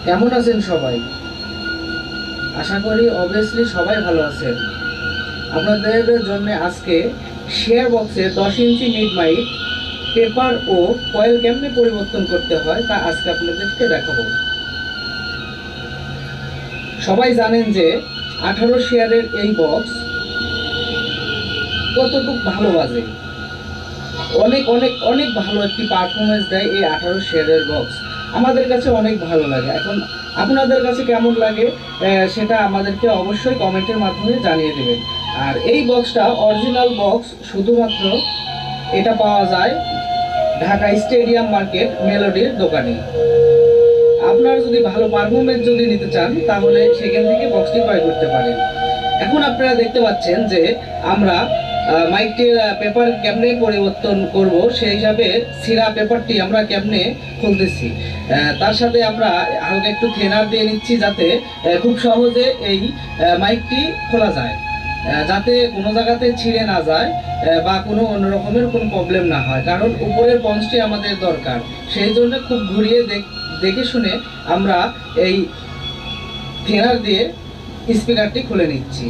কেমন আছেন সবাই? আশা করি অবভিয়াসলি সবাই ভালো আছেন। আপনাদের জন্য আজকে শেয়ার বক্সে 10 ইঞ্চি মিড মাইক পেপার ও কয়েল কেমনে পরিবর্তন করতে হয় তা আজকে আপনাদেরকে দেখাবো। সবাই জানেন যে 18 শেয়ারের এই বক্স কতটুকু ভালো বাজে। অনেক অনেক অনেক ভালো একটি পারফরমেন্স দেয় এই 18 শেয়ারের বক্স। আমাদের কাছে অনেক ভালো লাগে। এখন আপনাদের কাছে কেমন লাগে সেটা আমাদেরকে অবশ্যই কমেন্টের মাধ্যমে জানিয়ে দেবেন। আর এই বক্সটা অরিজিনাল বক্স, শুধুমাত্র এটা পাওয়া যায় ঢাকা স্টেডিয়াম মার্কেট মেলোডির দোকানে। আপনারা যদি ভালো পারফরমেন্স যদি নিতে চান তাহলে সেখান থেকে বক্সটি ক্রয় করতে পারেন। এখন আপনারা দেখতে পাচ্ছেন যে আমরা মাইকটির পেপার কেমনে পরিবর্তন করব সেই হিসাবে সিরা পেপারটি আমরা কেমনে খুলতেছি। তার সাথে আমরা হালকা একটু থিনার দিয়ে নিচ্ছি যাতে খুব সহজে এই মাইকটি খোলা যায়, যাতে কোনো জায়গাতে ছিঁড়ে না যায় বা কোনো অন্য রকমের কোনো প্রবলেম না হয়। কারণ উপরের পঞ্চটি আমাদের দরকার, সেই জন্য খুব ঘুরিয়ে দেখে শুনে আমরা এই থিনার দিয়ে স্পিকারটি খুলে নিচ্ছি।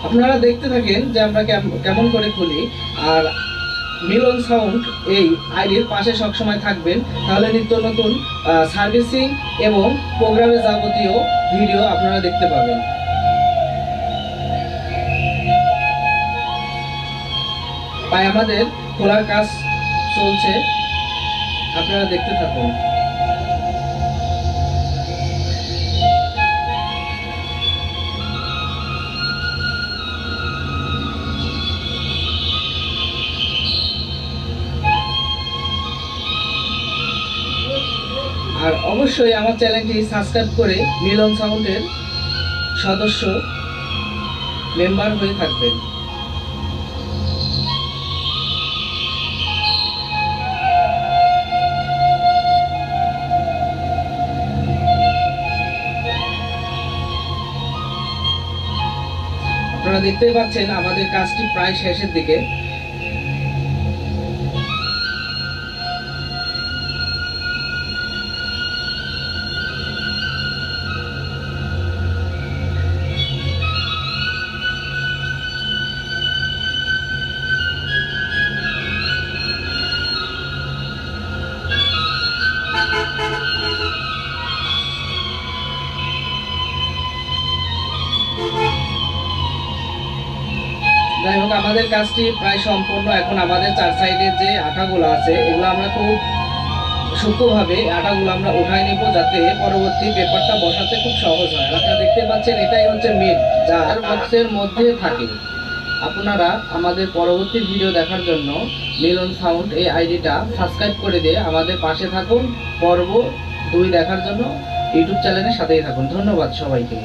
আপনারা দেখতে থাকেন যে আমরা কেমন করে খুলি। আর মিলন সাউন্ড এই আইডির পাশে সবসময় থাকবেন, তাহলে নিত্য নতুন সার্ভিসিং এবং প্রোগ্রামের যাবতীয় ভিডিও আপনারা দেখতে পাবেন। তাই আমাদের খোলার কাজ চলছে, আপনারা দেখতে থাকুন। আর অবশ্যই আমার চ্যানেলটি সাবস্ক্রাইব করে মিলন সাউন্ডের সদস্য মেম্বার হয়ে থাকবেন। আপনারা দেখতেই পাচ্ছেন আমাদের কাজটি প্রায় শেষের দিকে। যাই হোক, আমাদের কাজটি প্রায় সম্পূর্ণ। এখন আমাদের চার সাইডের যে আঠাগুলো আছে এগুলো আমরা খুব সূক্ষ্মভাবে আঠাগুলো আমরা উঠাই নিব, যাতে পরবর্তী পেপারটা বসাতে খুব সহজ হয়। আপনারা দেখতে পাচ্ছেন এটাই হচ্ছে মিড, যা বক্সের মধ্যে থাকে। আপনারা আমাদের পরবর্তী ভিডিও দেখার জন্য মিলন সাউন্ড এই আইডিটা সাবস্ক্রাইব করে দিয়ে আমাদের পাশে থাকুন। পর্ব 2 দেখার জন্য ইউটিউব চ্যানেলের সাথেই থাকুন। ধন্যবাদ সবাইকে।